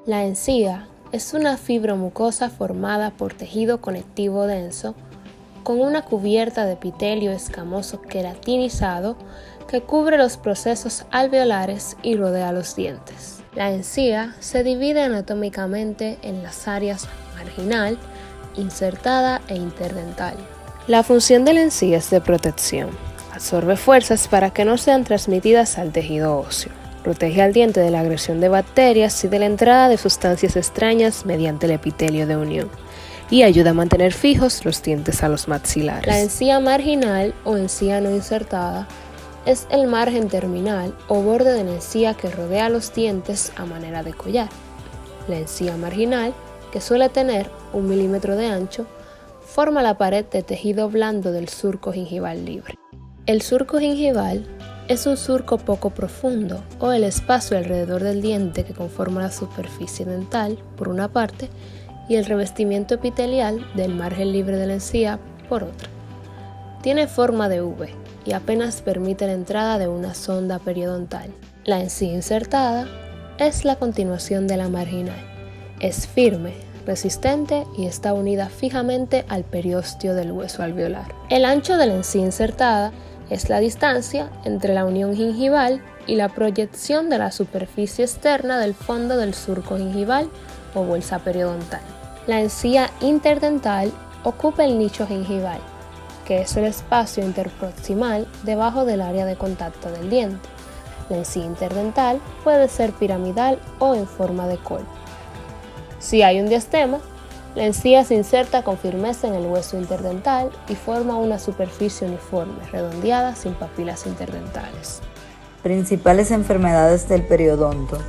La encía es una fibromucosa formada por tejido conectivo denso con una cubierta de epitelio escamoso queratinizado que cubre los procesos alveolares y rodea los dientes. La encía se divide anatómicamente en las áreas marginal, insertada e interdental. La función de la encía es de protección. Absorbe fuerzas para que no sean transmitidas al tejido óseo. Protege al diente de la agresión de bacterias y de la entrada de sustancias extrañas mediante el epitelio de unión, y ayuda a mantener fijos los dientes a los maxilares. La encía marginal o encía no insertada es el margen terminal o borde de la encía que rodea los dientes a manera de collar. La encía marginal, que suele tener 1 milímetro de ancho, forma la pared de tejido blando del surco gingival libre. El surco gingival es un surco poco profundo o el espacio alrededor del diente que conforma la superficie dental, por una parte, y el revestimiento epitelial del margen libre de la encía, por otra. Tiene forma de V y apenas permite la entrada de una sonda periodontal. La encía insertada es la continuación de la marginal. Es firme, resistente y está unida fijamente al periósteo del hueso alveolar. El ancho de la encía insertada es la distancia entre la unión gingival y la proyección de la superficie externa del fondo del surco gingival o bolsa periodontal. La encía interdental ocupa el nicho gingival, que es el espacio interproximal debajo del área de contacto del diente. La encía interdental puede ser piramidal o en forma de col. Si hay un diastema, la encía se inserta con firmeza en el hueso interdental y forma una superficie uniforme, redondeada, sin papilas interdentales. Principales enfermedades del periodonto.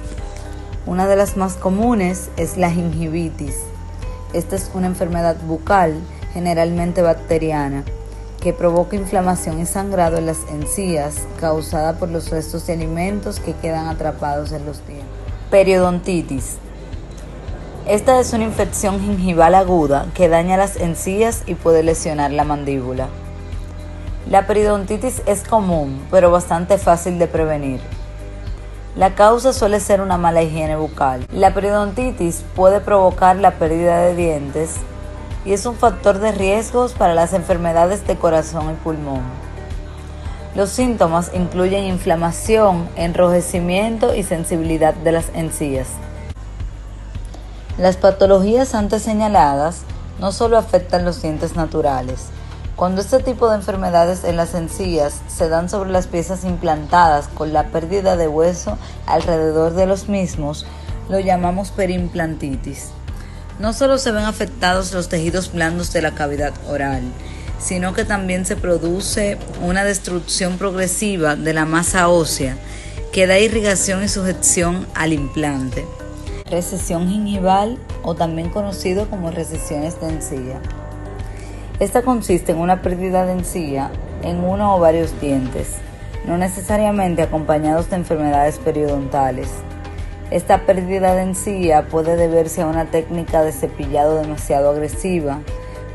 Una de las más comunes es la gingivitis. Esta es una enfermedad bucal, generalmente bacteriana, que provoca inflamación y sangrado en las encías, causada por los restos de alimentos que quedan atrapados en los dientes. Periodontitis. Esta es una infección gingival aguda que daña las encías y puede lesionar la mandíbula. La periodontitis es común, pero bastante fácil de prevenir. La causa suele ser una mala higiene bucal. La periodontitis puede provocar la pérdida de dientes y es un factor de riesgos para las enfermedades de corazón y pulmón. Los síntomas incluyen inflamación, enrojecimiento y sensibilidad de las encías. Las patologías antes señaladas no solo afectan los dientes naturales. Cuando este tipo de enfermedades en las encías se dan sobre las piezas implantadas con la pérdida de hueso alrededor de los mismos, lo llamamos periimplantitis. No solo se ven afectados los tejidos blandos de la cavidad oral, sino que también se produce una destrucción progresiva de la masa ósea que da irrigación y sujeción al implante. Recesión gingival, o también conocido como recesiones de encía. Esta consiste en una pérdida de encía en uno o varios dientes, no necesariamente acompañados de enfermedades periodontales. Esta pérdida de encía puede deberse a una técnica de cepillado demasiado agresiva,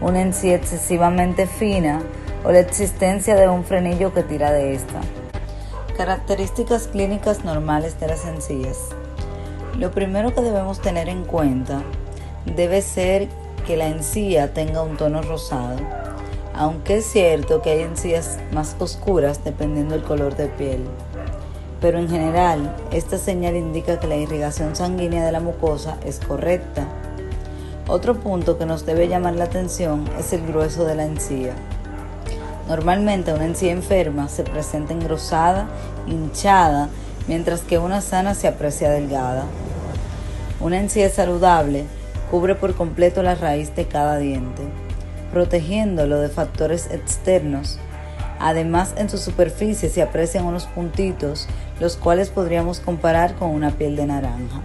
una encía excesivamente fina o la existencia de un frenillo que tira de esta. Características clínicas normales de las encías. Lo primero que debemos tener en cuenta debe ser que la encía tenga un tono rosado, aunque es cierto que hay encías más oscuras dependiendo del color de piel. Pero en general, esta señal indica que la irrigación sanguínea de la mucosa es correcta. Otro punto que nos debe llamar la atención es el grueso de la encía. Normalmente una encía enferma se presenta engrosada, hinchada, mientras que una sana se aprecia delgada. Una encía saludable cubre por completo la raíz de cada diente, protegiéndolo de factores externos. Además, en su superficie se aprecian unos puntitos, los cuales podríamos comparar con una piel de naranja.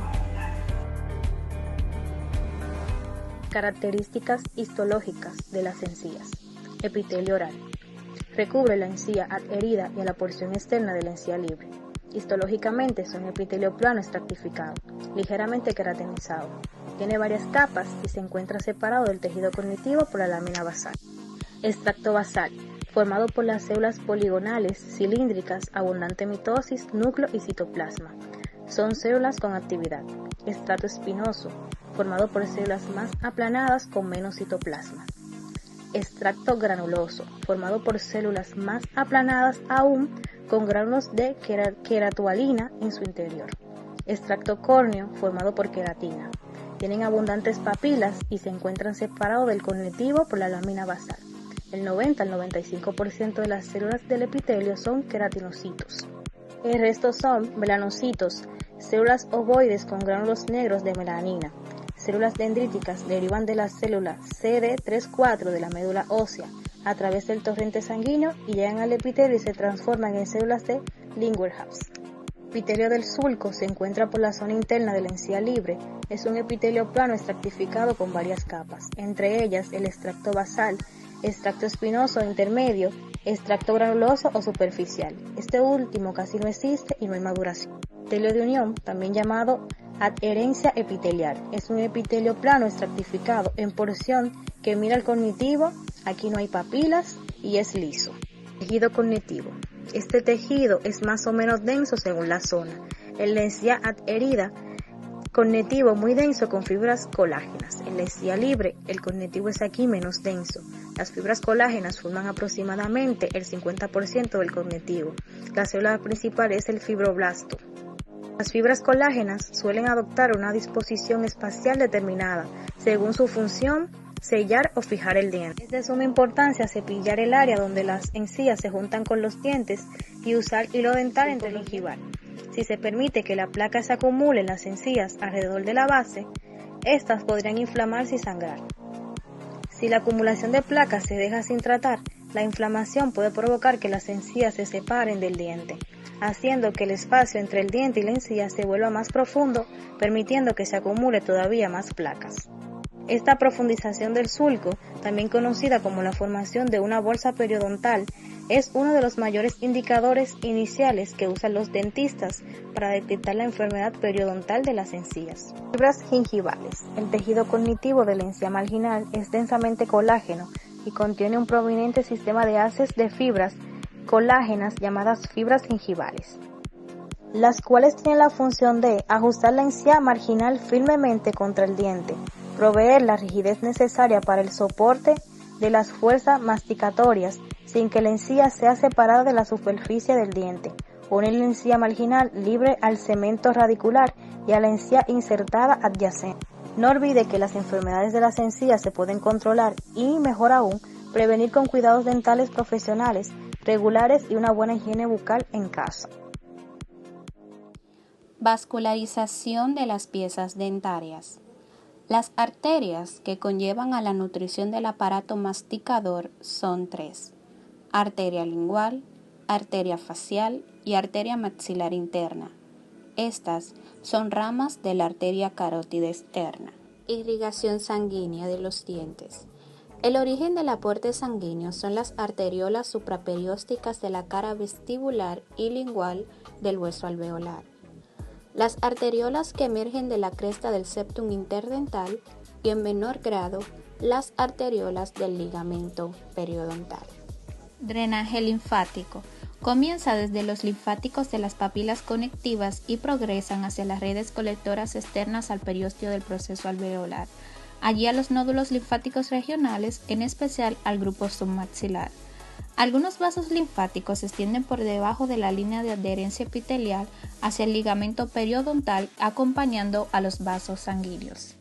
Características histológicas de las encías. Epitelio oral. Recubre la encía adherida y a la porción externa de la encía libre. Histológicamente son epitelio plano estratificado, ligeramente queratinizado. Tiene varias capas y se encuentra separado del tejido cognitivo por la lámina basal. Extracto basal, formado por las células poligonales, cilíndricas, abundante mitosis, núcleo y citoplasma. Son células con actividad. Estrato espinoso, formado por células más aplanadas con menos citoplasma. Extracto granuloso, formado por células más aplanadas aún con gránulos de queratoalina en su interior. Extracto córneo, formado por queratina. Tienen abundantes papilas y se encuentran separados del conectivo por la lámina basal. El 90 al 95% de las células del epitelio son queratinocitos. El resto son melanocitos, células ovoides con gránulos negros de melanina. Células dendríticas derivan de la célula CD34 de la médula ósea a través del torrente sanguíneo y llegan al epitelio y se transforman en células de Langerhans. El epitelio del sulco se encuentra por la zona interna de la encía libre. Es un epitelio plano estratificado con varias capas, entre ellas el extracto basal, extracto espinoso intermedio, extracto granuloso o superficial. Este último casi no existe y no hay maduración. Epitelio de unión, también llamado adherencia epitelial, es un epitelio plano estratificado en porción que mira al cognitivo. Aquí no hay papilas y es liso. Tejido cognitivo. Este tejido es más o menos denso según la zona. En la encía adherida, cognitivo muy denso con fibras colágenas. En la encía libre, el cognitivo es aquí menos denso. Las fibras colágenas forman aproximadamente el 50% del cognitivo. La célula principal es el fibroblasto. Las fibras colágenas suelen adoptar una disposición espacial determinada, según su función, sellar o fijar el diente. Es de suma importancia cepillar el área donde las encías se juntan con los dientes y usar hilo dental entre el gingival. Si se permite que la placa se acumule en las encías alrededor de la base, estas podrían inflamarse y sangrar. Si la acumulación de placas se deja sin tratar, la inflamación puede provocar que las encías se separen del diente, haciendo que el espacio entre el diente y la encía se vuelva más profundo, permitiendo que se acumule todavía más placas. Esta profundización del sulco, también conocida como la formación de una bolsa periodontal, es uno de los mayores indicadores iniciales que usan los dentistas para detectar la enfermedad periodontal de las encías. Fibras gingivales. El tejido cognitivo de la encía marginal es densamente colágeno y contiene un prominente sistema de haces de fibras colágenas llamadas fibras gingivales, las cuales tienen la función de ajustar la encía marginal firmemente contra el diente, proveer la rigidez necesaria para el soporte de las fuerzas masticatorias sin que la encía sea separada de la superficie del diente, unir la encía marginal libre al cemento radicular y a la encía insertada adyacente. No olvide que las enfermedades de las encías se pueden controlar y, mejor aún, prevenir con cuidados dentales profesionales, regulares y una buena higiene bucal en casa. Vascularización de las piezas dentarias. Las arterias que conllevan a la nutrición del aparato masticador son tres: arteria lingual, arteria facial y arteria maxilar interna. Estas son ramas de la arteria carótida externa. Irrigación sanguínea de los dientes. El origen del aporte sanguíneo son las arteriolas supraperiósticas de la cara vestibular y lingual del hueso alveolar. Las arteriolas que emergen de la cresta del septum interdental y, en menor grado, las arteriolas del ligamento periodontal. Drenaje linfático. Comienza desde los linfáticos de las papilas conectivas y progresan hacia las redes colectoras externas al periósteo del proceso alveolar, allí a los nódulos linfáticos regionales, en especial al grupo submaxilar. Algunos vasos linfáticos se extienden por debajo de la línea de adherencia epitelial hacia el ligamento periodontal, acompañando a los vasos sanguíneos.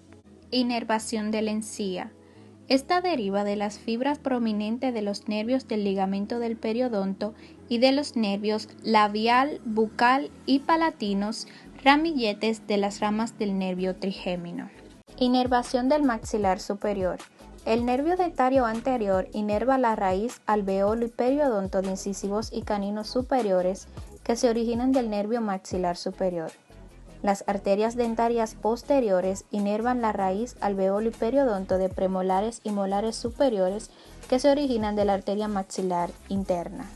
Inervación de la encía. Esta deriva de las fibras prominentes de los nervios del ligamento del periodonto y de los nervios labial, bucal y palatinos, ramilletes de las ramas del nervio trigémino. Inervación del maxilar superior. El nervio dentario anterior inerva la raíz, alveolo y periodonto de incisivos y caninos superiores que se originan del nervio maxilar superior. Las arterias dentarias posteriores inervan la raíz, alveolo y periodonto de premolares y molares superiores que se originan de la arteria maxilar interna.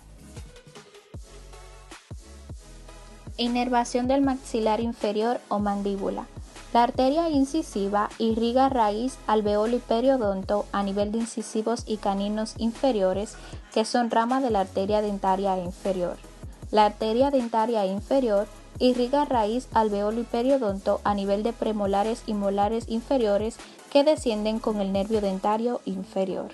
Inervación del maxilar inferior o mandíbula. La arteria incisiva irriga raíz, alveolo y periodonto a nivel de incisivos y caninos inferiores, que son ramas de la arteria dentaria inferior. La arteria dentaria inferior Irriga raíz, alveolo y periodonto a nivel de premolares y molares inferiores que descienden con el nervio dentario inferior.